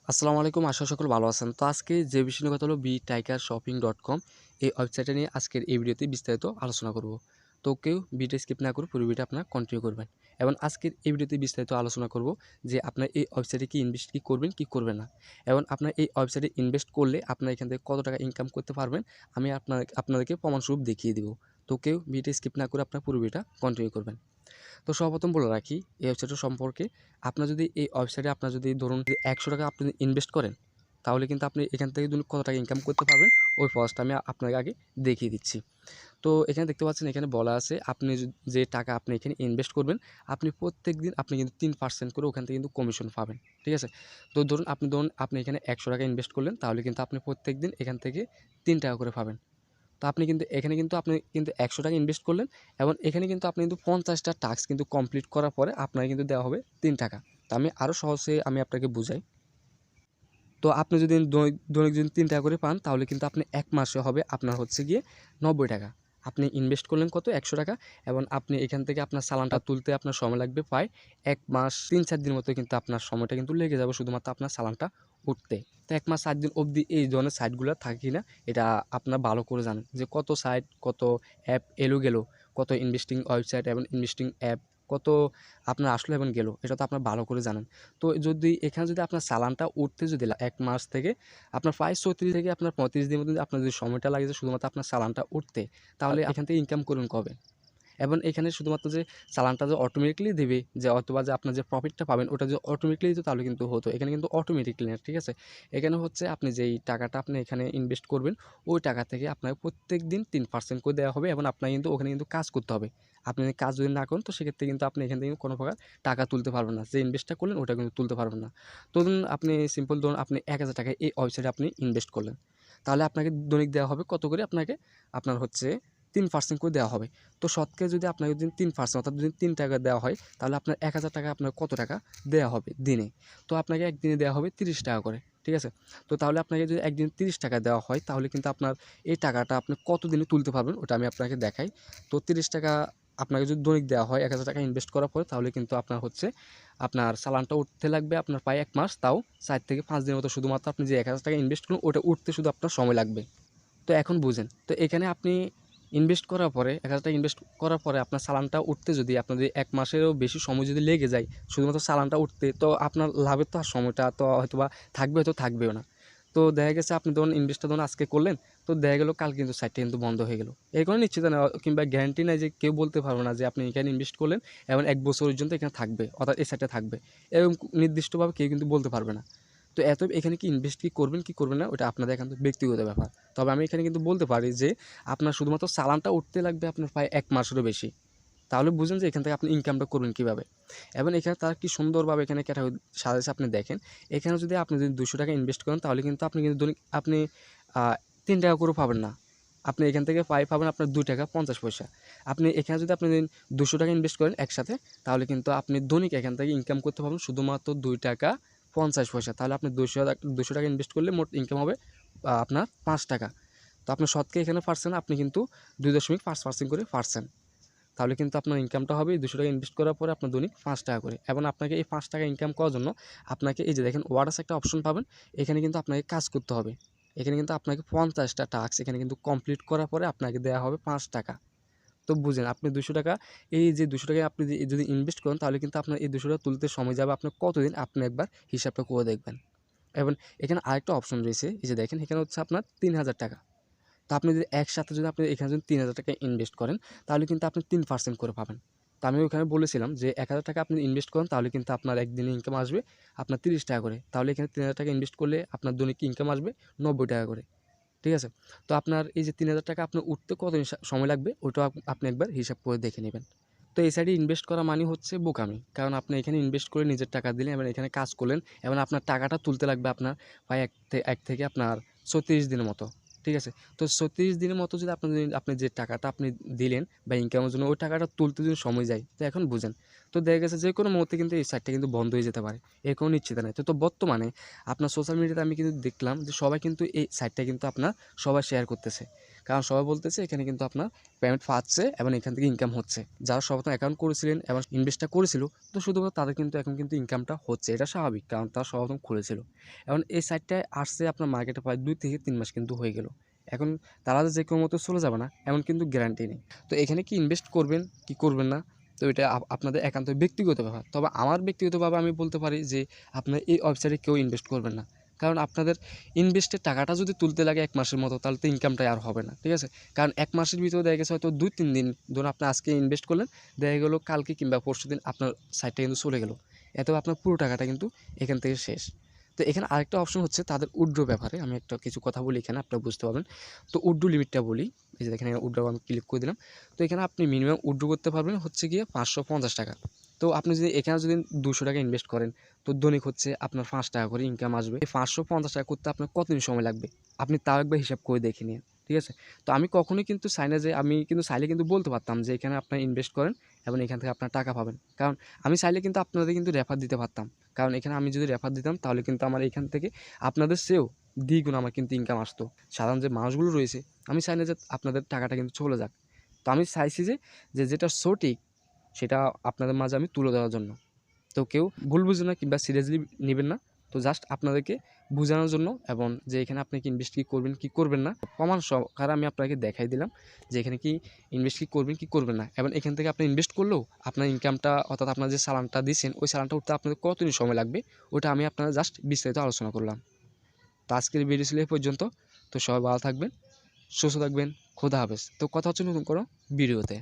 আসসালামু আলাইকুম। আশা করি সকল ভালো আছেন। তো আজকে যে বিষয় নিয়ে কথা হলো btigershopping.com এই ওয়েবসাইটটা নিয়ে আজকের এই ভিডিওতে বিস্তারিত আলোচনা করব। তো কেউ ভিডিও স্কিপ না করে পুরো ভিডিওটা আপনারা কন্টিনিউ করবেন। এবং আজকের এই ভিডিওতে বিস্তারিত আলোচনা করব যে আপনার এই ওয়েবসাইটে কি ইনভেস্ট কি করবেন, কি করবেন না। এবং আপনার এই ওয়েবসাইটে ইনভেস্ট করলে আপনার এখান থেকে কত টাকা ইনকাম করতে পারবেন আমি আপনাদেরকে প্রমাণস্বরূপ দেখিয়ে দিব। তো কেউ ভিডিও স্কিপ না করে আপনার পুরো ভিডিওটা কন্টিনিউ করবেন। তো সর্বপ্রথম বলে রাখি এই ওয়েবসাইটটা সম্পর্কে। আপনার যদি এই ওয়েবসাইটে আপনার যদি ধরুন যে ৳১০০ আপনি ইনভেস্ট করেন, তাহলে কিন্তু আপনি এখান থেকে কত টাকা ইনকাম করতে পারবেন ওই প্রসেসটা আমি আপনাকে আগে দেখিয়ে দিচ্ছি। তো এখানে দেখতে পাচ্ছেন এখানে বলা আছে আপনি যে টাকা আপনি এখানে ইনভেস্ট করবেন, আপনি প্রত্যেকদিন আপনি কিন্তু 3% করে ওখান থেকে কিন্তু কমিশন পাবেন। ঠিক আছে? তো ধরুন আপনি এখানে ৳১০০ ইনভেস্ট করলেন, তাহলে কিন্তু আপনি প্রত্যেকদিন এখান থেকে ৳3 করে পাবেন। তো আপনি কিন্তু এখানে কিন্তু আপনি কিন্তু ৳১০০ ইনভেস্ট করলেন এবং এখানে কিন্তু আপনি কিন্তু ৫০টা টাস্ক কিন্তু কমপ্লিট করার পরে আপনাকে কিন্তু দেওয়া হবে ৳3। তো আমি আরও সহজে আমি আপনাকে বুঝাই। তো আপনি যদি দৈনিক যদি ৳3 করে পান, তাহলে কিন্তু আপনি ১ মাসে হবে আপনার হচ্ছে গিয়ে ৳৯০। আপনি ইনভেস্ট করলেন কত? ৳১০০ এবং আপনি এখান থেকে আপনার চালানটা তুলতে আপনার সময় লাগবে প্রায় ১ মাস ৩-৪ দিনের মতো কিন্তু আপনার সময়টা কিন্তু লেগে যাবে শুধুমাত্র আপনার চালানটা উঠতে। তো ১ মাস ৪ দিন অবধি এই ধরনের সাইটগুলো থাকে কিনা এটা আপনারা ভালো করে জানেন যে কত সাইট, কত অ্যাপ এলো গেল, কত ইনভেস্টিং ওয়েবসাইট এবং ইনভেস্টিং অ্যাপ কত আপনার আসলো এবং গেল, এটা তো আপনারা ভালো করে জানেন। তো যদি এখানে যদি আপনার চালানটা উঠতে যদি ১ মাস থেকে আপনার প্রায় ৩৬ থেকে আপনার ৩৫ দিনের মধ্যে আপনার যদি সময়টা লাগে যে শুধুমাত্র আপনার চালানটা উঠতে, তাহলে এখান থেকে ইনকাম করবেন কবে? এবং এখানে শুধুমাত্র যে চালানটা যে অটোমেটিক্যালি দেবে যে অথবা যে আপনার যে প্রফিটটা পাবেন ওটা যে অটোমেটিক্যালি দিত তাহলে কিন্তু হতো। এখানে কিন্তু অটোমেটিক্যালি না, ঠিক আছে? এখানে হচ্ছে আপনি যেই টাকাটা আপনি এখানে ইনভেস্ট করবেন ওই টাকা থেকে আপনাকে প্রত্যেকদিন ৩% করে দেওয়া হবে এবং আপনার কিন্তু ওখানে কিন্তু কাজ করতে হবে। আপনি যদি কাজ যদি না করেন তো সেক্ষেত্রে কিন্তু আপনি এখান থেকে কোনো প্রকার টাকা তুলতে পারবেন না। যে ইনভেস্টটা করলেন ওটা কিন্তু তুলতে পারবেন না। তো ধরুন আপনি সিম্পল ধরুন আপনি ৳১,০০০ এই ওয়েবসাইটে আপনি ইনভেস্ট করলেন। তাহলে আপনাকে দৈনিক দেওয়া হবে কত করে? আপনার হচ্ছে ৩% করে দেওয়া হবে। তো শতকরা যদি আপনাকে যদি 3% অর্থাৎ যদি ৳৩ দেওয়া হয়, তাহলে আপনার ৳১,০০০ আপনার কত টাকা দেওয়া হবে দিনে? তো আপনাকে একদিনে দেওয়া হবে ৳৩০ করে। ঠিক আছে? তো তাহলে আপনাকে যদি একদিনে ৳৩০ দেওয়া হয়, তাহলে কিন্তু আপনার এই টাকাটা আপনি কতদিনে তুলতে পারবেন ওটা আমি আপনাকে দেখাই। তো ৳৩০ আপনাকে যদি দৈনিক দেওয়া হয় ৳১,০০০ ইনভেস্ট করার পরে, তাহলে কিন্তু আপনার হচ্ছে আপনার চালানটা উঠতে লাগবে আপনার প্রায় ১ মাস, তাও ৪ থেকে ৫ দিনের মতো শুধুমাত্র আপনি যে ৳১,০০০ ইনভেস্ট করলেন ওটা উঠতে শুধু আপনার সময় লাগবে। তো এখন বুঝেন। তো এখানে আপনি ইনভেস্ট করার পরে ৳১,০০০ ইনভেস্ট করার পরে আপনার চালানটা উঠতে যদি আপনার যদি ১ মাসেরও বেশি সময় যদি লেগে যায় শুধুমাত্র চালানটা উঠতে, তো আপনার লাভের তো আর সময়টা তো হয়তোবা থাকবে, হয়তো থাকবেও না। তো দেখা গেছে আপনি ধরুন ইনভেস্টটা ধরুন আজকে করলেন, তো দেখা গেল কালকে কিন্তু সাইটটা কিন্তু বন্ধ হয়ে গেল। এর কোনো নিশ্চিত না কিংবা গ্যারান্টি নাই যে কেউ বলতে পারবে না যে আপনি এখানে ইনভেস্ট করলেন এবং ১ বছর পর্যন্ত এখানে থাকবে অর্থাৎ এই সাইটটা থাকবে। এরকম নির্দিষ্টভাবে কেউ কিন্তু বলতে পারবে না। তো এখানে কি ইনভেস্ট কি করবেন, কি করবেন না ওটা আপনাদের একান্ত ব্যক্তিগত ব্যাপার। তবে আমি এখানে কিন্তু বলতে পারি যে আপনার শুধুমাত্র চালানটা উঠতে লাগবে আপনার প্রায় ১ মাসেরও বেশি। তাহলে বুঝুন যে এখান থেকে আপনি ইনকামটা করবেন কীভাবে। এবং এখানে তারা কি সুন্দরভাবে এখানে ক্যাটাগরি সাজাইছে আপনি দেখেন। এখানে যদি আপনি যদি ৳২০০ ইনভেস্ট করেন, তাহলে কিন্তু আপনি কিন্তু দৈনিক আপনি আ ৳৩ করেও পাবেন না। আপনি এখান থেকে পাবেন আপনার ৳২.৫০। আপনি এখানে যদি আপনি ৳২০০ ইনভেস্ট করেন একসাথে, তাহলে কিন্তু আপনি দৈনিক এখান থেকে ইনকাম করতে পারবেন শুধুমাত্র ৳২.৫০। তাহলে আপনি ৳২০০ ইনভেস্ট করলে মোট ইনকাম হবে আপনার ৳৫। তো আপনি শতকরা এখানে পাচ্ছেন আপনি কিন্তু ২.৫% করে পাচ্ছেন। তাহলে কিন্তু আপনার ইনকামটা হবে ৳২০০ ইনভেস্ট করার পরে আপনার দৈনিক ৳৫ করে। এবং আপনাকে এই ৳৫ ইনকাম করার জন্য আপনাকে এই যে দেখেন ওয়ার্ডাস একটা অপশন পাবেন। এখানে কিন্তু আপনাকে কাজ করতে হবে। এখানে কিন্তু আপনাকে ৫০টা টাস্ক এখানে কিন্তু কমপ্লিট করার পরে আপনাকে দেওয়া হবে ৳৫। তো বুঝেন আপনি ৳২০০ এই যে ৳২০০ আপনি যদি ইনভেস্ট করেন, তাহলে কিন্তু আপনার এই ৳২০০ তুলতে সময় যাবে আপনার কতদিন আপনি একবার হিসাবটা করে দেখবেন। এবং এখানে আরেকটা অপশন রয়েছে, এই যে দেখেন এখানে হচ্ছে আপনার ৳৩,০০০। তো আপনি যদি একসাথে যদি আপনি এখানে যদি ৳৩,০০০ ইনভেস্ট করেন, তাহলে কিন্তু আপনি 3% করে পাবেন। তো আমি ওখানে বলেছিলাম যে ৳১,০০০ আপনি ইনভেস্ট করেন, তাহলে কিন্তু আপনার একদিনে ইনকাম আসবে আপনার ৳৩০ করে। তাহলে এখানে ৳৩,০০০ ইনভেস্ট করলে আপনার দৈনিক ইনকাম আসবে ৳৯০ করে। ঠিক আছে? তো আপনার এই যে ৳৩,০০০ আপনার উঠতে কতদিন সময় লাগবে ওটাও আপনি একবার হিসাব করে দেখে নেবেন। তো এই সাইডে ইনভেস্ট করা মানে হচ্ছে বোকামি। কারণ আপনি এখানে ইনভেস্ট করে নিজের টাকা দিলেন এবং এখানে কাজ করলেন এবং আপনার টাকাটা তুলতে লাগবে আপনার প্রায় ১ থেকে আপনার ৩৬ দিনের মতো। ঠিক আছে? তো ৩৬ দিনের মতো যদি আপনি যে টাকাটা আপনি দিলেন বা ইনকামের জন্য ওই টাকাটা তুলতে যদি সময় যায়, তো এখন বুঝেন। তো দেখা গেছে যেকোনো মুহূর্তে কিন্তু এই সাইটটা কিন্তু বন্ধ হয়ে যেতে পারে। এর কোনো নিশ্চিত নাই। তো বর্তমানে আপনার সোশ্যাল মিডিয়াতে আমি কিন্তু দেখলাম যে সবাই কিন্তু এই সাইটটা কিন্তু আপনার সবাই শেয়ার করতেছে। কারণ সবাই বলতেছে এখানে কিন্তু আপনার পেমেন্ট পাচ্ছে এবং এখান থেকে ইনকাম হচ্ছে। যারা সর্বপ্রথম অ্যাকাউন্ট করেছিলেন এবং ইনভেস্টটা করেছিল, তো শুধুমাত্র তাদের কিন্তু এখন কিন্তু ইনকামটা হচ্ছে। এটা স্বাভাবিক, কারণ তারা সর্বপ্রথম খুলেছিল। এখন এই সাইটটায় আসছে আপনার মার্কেটে প্রায় 2 থেকে 3 মাস কিন্তু হয়ে গেল। এখন তারা যে কোনো মতো চলে যাবে না এমন কিন্তু গ্যারান্টি নেই। তো এখানে কি ইনভেস্ট করবেন কি করবেন না, তো এটা আপনাদের একান্ত ব্যক্তিগত ব্যাপার। তবে আমার ব্যক্তিগতভাবে আমি বলতে পারি যে আপনার এই ওয়েবসাইটে কেউ ইনভেস্ট করবেন না। কারণ আপনাদের ইনভেস্টের টাকাটা যদি তুলতে লাগে 1 মাসের মতো, তাহলে তো ইনকামটাই আর হবে না, ঠিক আছে? কারণ 1 মাসের ভিতরে দেখা গেছে হয়তো 2-3 দিন ধরুন আপনি আজকে ইনভেস্ট করলেন, দেখা গেল কালকে কিংবা পরশুদিন আপনার সাইটটা কিন্তু চলে গেল। এতে আপনার পুরো টাকাটা কিন্তু এখান থেকে শেষ। তো এখানে আরেকটা অপশন হচ্ছে তাদের উইথড্র ব্যাপারে। আমি একটা কিছু কথা বলি এখানে, আপনারা বুঝতে পারবেন। তো উইথড্র লিমিটটা বলি। এই যে দেখেন উইথড্র আমি ক্লিক করে দিলাম। তো এখানে আপনি মিনিমাম উইথড্র করতে পারবেন হচ্ছে গিয়ে ৳৫৫০। তো আপনি যদি এখানে যদি ৳200 ইনভেস্ট করেন, তো দৈনিক হচ্ছে আপনার ৳৫ করে ইনকাম আসবে। এই ৳৫৫০ করতে আপনার কতদিন সময় লাগবে? আপনি তাও একবার হিসাব করে দেখে নিন, ঠিক আছে? তো আমি কখনোই কিন্তু চাই না যে আমি কিন্তু চাইলে কিন্তু বলতে পারতাম যে এখানে আপনারা ইনভেস্ট করেন এবং এখান থেকে আপনার টাকা পাবেন। কারণ আমি চাইলে কিন্তু আপনাদের কিন্তু রেফার দিতে পারতাম। কারণ এখানে আমি যদি রেফার দিতাম তাহলে কিন্তু আমার এখান থেকে আপনাদের চেয়েও দ্বিগুণ আমার কিন্তু ইনকাম আসতো। সাধারণ যে মানুষগুলো রয়েছে, আমি চাই না যে আপনাদের টাকাটা কিন্তু চলে যাক। তো আমি চাইছি যে যেটা সঠিক সেটা আপনাদের মাঝে আমি তুলে ধরার জন্য। তো কেউ ভুল বুঝবেন না কিংবা সিরিয়াসলি নিবেন না। তো জাস্ট আপনাদেরকে বুঝানোর জন্য এবং যে এখানে আপনি কি ইনভেস্ট কি করবেন, কি করবেন না, প্রমাণ সহকারে আমি আপনাকে দেখাই দিলাম যে এখানে কি ইনভেস্ট কি করবেন, কি করবেন না। এবং এখান থেকে আপনি ইনভেস্ট করলেও আপনার ইনকামটা অর্থাৎ আপনার যে চালানটা দিচ্ছেন, ওই চালানটা উঠতে আপনাদের কতদিন সময় লাগবে, ওটা আমি আপনার জাস্ট বিস্তারিত আলোচনা করলাম। তো আজকের ভিডিও ছিল এই পর্যন্ত। তো সবাই ভালো থাকবেন, সুস্থ থাকবেন। খোদা হাফেজ। তো কথা হচ্ছে নতুন কোনো ভিডিওতে।